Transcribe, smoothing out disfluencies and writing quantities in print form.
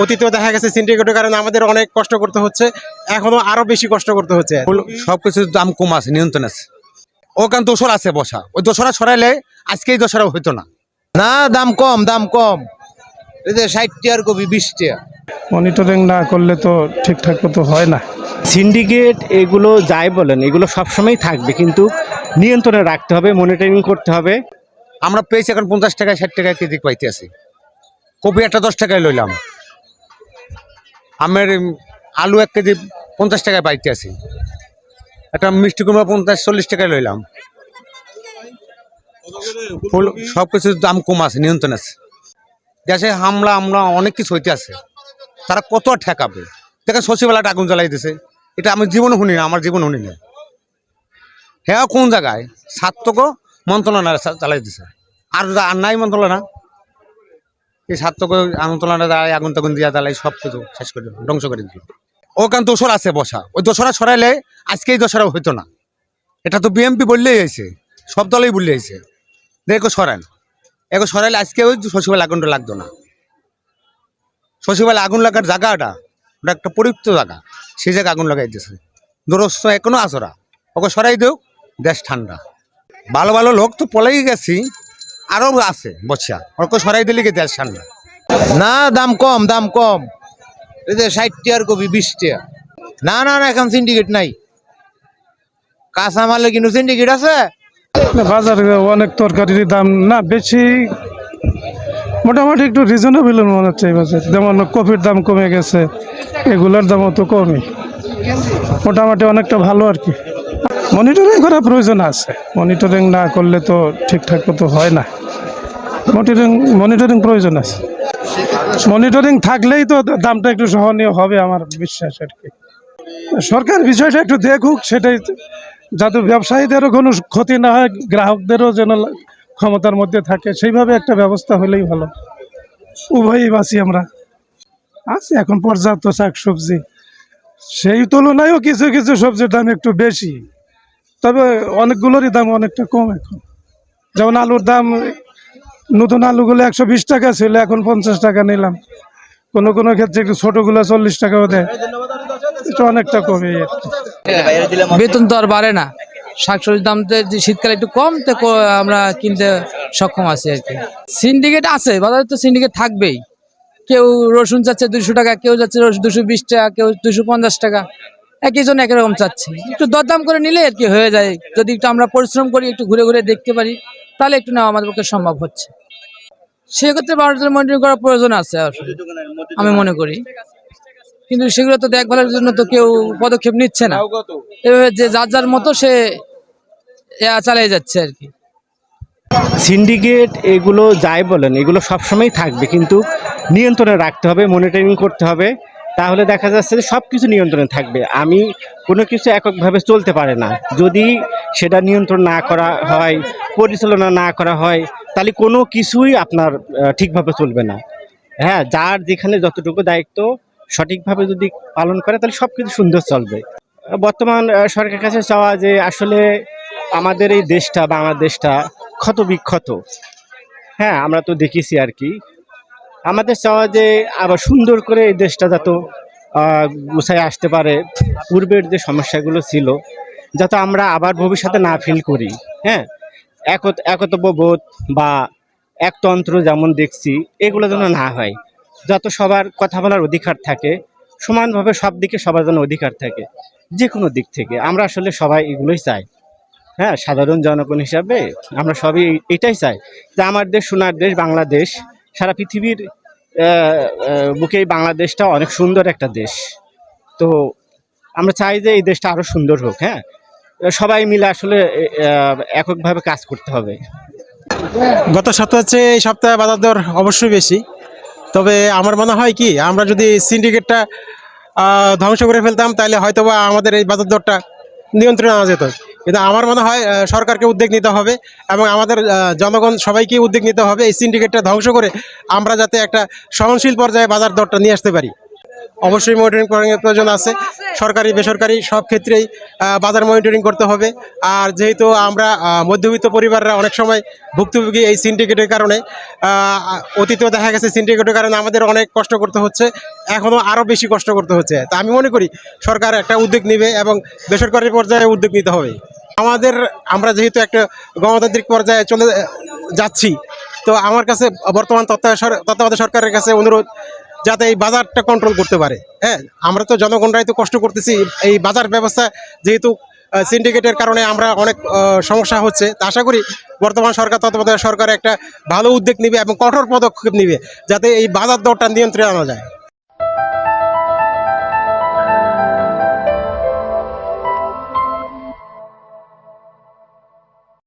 অতীতেও দেখা গেছে সিন্ডিকেটের কারণে আমাদের অনেক কষ্ট করতে হচ্ছে, এখনো আরো বেশি কষ্ট করতে হচ্ছে। সবকিছুর দাম কম আছে, নিয়ন্ত্রণ আছে। ওখানে দোসর আছে বসা, ওই দোসরা সরাইলে আজকে এই দোসরা হইতো না। না, দাম কম, দাম কম। এই যে 60 টাকার কপি 20 টাকা। মনিটরিং না করলে তো ঠিকঠাক মতো হয় না। সিন্ডিকেট এগুলো যাই বলেন এগুলো সবসময় থাকবে, কিন্তু নিয়ন্ত্রণে রাখতে হবে, মনিটরিং করতে হবে। আমরা পেয়েছি এখন 50 টাকায় 60 টাকায় কেজি পাইতে আছি। কপি একটা 10 টাকায় লইলাম, আমের আলু 1 কেজি 50 টাকায় পাইতে আছি, একটা মিষ্টি কুমড়া 50-40 টাকায় লইলাম। ফুল সবকিছুর দাম কম আছে, নিয়ন্ত্রণ আছে। দেশে হামলা আমরা অনেক কিছু হইতে আছে, তারা কত ঠেকাবে। দেখেন সচিবালয়টা আগুন জ্বালাই দিছে, এটা আমি জীবনে শুনি না, আমার জীবন শুনি না। হ্যাঁ, কোন জায়গায় ছাত্রকে মন্ত্রণালয় চালাই দিছে, আর নাই মন্ত্রণালয়। এই ছাত্রকে মন্ত্রণালয় দাঁড়ায় আগুন টাগুন দিয়া দাঁড়াই সব কিছু শেষ করে দিল, ধ্বংস করে দিল। ওখানে দোসর আছে বসা, ওই দোসরা সরাইলে আজকে এই দোসরা হইতো না। এটা তো বিএমপি বললেই হয়েছে, সব দলেই বললে হয়েছে দেখো সরান, এখন সরাইলে আজকে ওই সচিবালয় আগুনটা লাগতো না। সচিবালয় আগুন লাগার জায়গাটা ওটা একটা পরিত্যক্ত জায়গা, সেই জায়গায় আগুন লাগাই দিয়েছে। দূরস্থ এখনো আসরা, ওকে সরাই দেও, দেশ ঠান্ডা। ভালো ভালো লোক তো পলাই গেছি, আরও আছে বসা, ওকে সরাই দিলে কি দেশ ঠান্ডা। না, দাম কম, দাম কম। এই যে 60 টাকার কপি 20 টাকা। না না না, এখন সিন্ডিকেট নাই। কাঁচা মালে কিন্তু সিন্ডিকেট আছে। বাজারে অনেক তরকারির দাম না বেশি, মোটামুটি একটু রিজনেবল মনে হচ্ছে এই বাজার। যেমন কফির দাম কমে গেছে, এগুলোর দামও তো কমই, মোটামুটি অনেকটা ভালো আর কি। মনিটরিং করার প্রয়োজন আছে, মনিটরিং না করলে তো ঠিকঠাক মতো হয় না। মনিটরিং প্রয়োজন আছে, মনিটরিং থাকলেই তো দামটা একটু সহনীয় হবে আমার বিশ্বাস আর কি। সরকার বিষয়টা একটু দেখুক, সেটাই, যাতে ব্যবসায়ীদেরও কোনো ক্ষতি না হয়, গ্রাহকদেরও যেন ক্ষমতার মধ্যে থাকে, সেইভাবে একটা ব্যবস্থা হলেই ভালো। উভয়ই বাঁচি আমরা। আছে এখন পর্যাপ্ত শাকসবজি, সেই তুলনায়ও কিছু কিছু সবজির দাম একটু বেশি, তবে অনেকগুলোরই দাম অনেকটা কম এখন। যেমন আলুর দাম, নতুন আলুগুলো 120 টাকা ছিল, এখন 50 টাকা নিলাম। কোনো কোনো ক্ষেত্রে একটু ছোটগুলো 40 টাকাও দেয়, এটা অনেকটা কমে আর কি। বেতন তো আর বাড়ে না, শাকসবজির দাম তো শীতকালে একটু কম, তো আমরা কিনতে সক্ষম আছি আর কি। সিন্ডিকেট আছে বাজারে, তো সিন্ডিকেট থাকবেই। কেউ রসুন চাচ্ছে 200 টাকা, কেউ যাচ্ছে 220 টাকা, কেউ 250 টাকা, একই জন একই রকম চাচ্ছে। একটু দরদাম করে নিলে আর কি হয়ে যায়, যদি একটু আমরা পরিশ্রম করি, একটু ঘুরে ঘুরে দেখতে পারি, তাহলে একটু নেওয়া আমাদের পক্ষে সম্ভব হচ্ছে। সেক্ষেত্রে বাজার মনিটরিং করার প্রয়োজন আছে আসলে, আমি মনে করি। কিন্তু সেগুলো তো দেখভালের জন্য তো কেউ পদক্ষেপ নিচ্ছে না, এভাবে যে যার যার মতো সে চালিয়ে যাচ্ছে আর কি। সিন্ডিকেট এগুলো যাই বলেন এগুলো সবসময় থাকবে, কিন্তু নিয়ন্ত্রণে রাখতে হবে, মনিটরিং করতে হবে। তাহলে দেখা যাচ্ছে যে সব কিছু নিয়ন্ত্রণে থাকবে। আমি কোনো কিছু এককভাবে চলতে পারে না, যদি সেটা নিয়ন্ত্রণ না করা হয়, পরিচালনা না করা হয়, তাহলে কোনো কিছুই আপনার ঠিকভাবে চলবে না। হ্যাঁ, যার যেখানে যতটুকু দায়িত্ব সঠিকভাবে যদি পালন করে, তাহলে সব কিছু সুন্দর চলবে। বর্তমান সরকারের কাছে চাওয়া যে আসলে আমাদের এই দেশটা, বাংলাদেশটা ক্ষত বিক্ষত। হ্যাঁ, আমরা তো দেখেছি আর কি। আমাদের চাওয়া যে আবার সুন্দর করে এই দেশটা যাতে গুছায় আসতে পারে, পূর্বের যে সমস্যাগুলো ছিল যাতে আমরা আবার ভবিষ্যতে না ফিল করি। হ্যাঁ, একতব্যবোধ বা একতন্ত্র যেমন দেখছি, এগুলো যেন না হয়, যত সবার কথা বলার অধিকার থাকে, সমানভাবে সব দিকে সবার যেন অধিকার থাকে, যে কোনো দিক থেকে। আমরা আসলে সবাই এগুলোই চাই। হ্যাঁ, সাধারণ জনগণ হিসাবে আমরা সবই এটাই চাই যে আমার দেশ, সোনার দেশ বাংলাদেশ, সারা পৃথিবীর বুকেই বাংলাদেশটা অনেক সুন্দর একটা দেশ। তো আমরা চাই যে এই দেশটা আরও সুন্দর হোক। হ্যাঁ, সবাই মিলে আসলে এককভাবে কাজ করতে হবে। গত সপ্তাহ হচ্ছে এই সপ্তাহে বাজার দর অবশ্যই বেশি, তবে আমার মনে হয় কি, আমরা যদি সিন্ডিকেটটা ধ্বংস করে ফেলতাম, তাহলে হয়তো বা আমাদের এই বাজার দরটা নিয়ন্ত্রণে আনা যেত। কিন্তু আমার মনে হয় সরকারকে উদ্যোগ নিতে হবে এবং আমাদের জনগণ সবাইকে উদ্যোগ নিতে হবে এই সিন্ডিকেটটা ধ্বংস করে আমরা যাতে একটা সহনশীল পর্যায়ে বাজার দরটা নিয়ে আসতে পারি। অবশ্যই মনিটরিং করার প্রয়োজন আছে। সরকারি বেসরকারি সব ক্ষেত্রেই বাজার মনিটরিং করতে হবে। আর যেহেতু আমরা মধ্যবিত্ত পরিবাররা অনেক সময় ভুক্তভোগী এই সিন্ডিকেটের কারণে, অতীতেও দেখা গেছে সিন্ডিকেটের কারণে আমাদের অনেক কষ্ট করতে হচ্ছে, এখনও আরও বেশি কষ্ট করতে হচ্ছে। তা আমি মনে করি সরকার একটা উদ্যোগ নেবে এবং বেসরকারি পর্যায়ে উদ্যোগ নিতে হবে। আমরা যেহেতু একটা গণতান্ত্রিক পর্যায়ে চলে যাচ্ছি, তো আমার কাছে বর্তমান তত্ত্বাবধায়ক সরকারের কাছে অনুরোধ যাতে এই বাজারটা কন্ট্রোল করতে পারে। হ্যাঁ, আমরা তো জনগণরাই তো কষ্ট করতেছি, এই বাজার ব্যবস্থা যেহেতু সিন্ডিকেটের কারণে আমরা অনেক সমস্যা হচ্ছে। তা আশা করি বর্তমান সরকার তত্ত্বাবধায়ক সরকার একটা ভালো উদ্যোগ নেবে এবং কঠোর পদক্ষেপ নেবে যাতে এই বাজার দরটা নিয়ন্ত্রণে আনা যায়।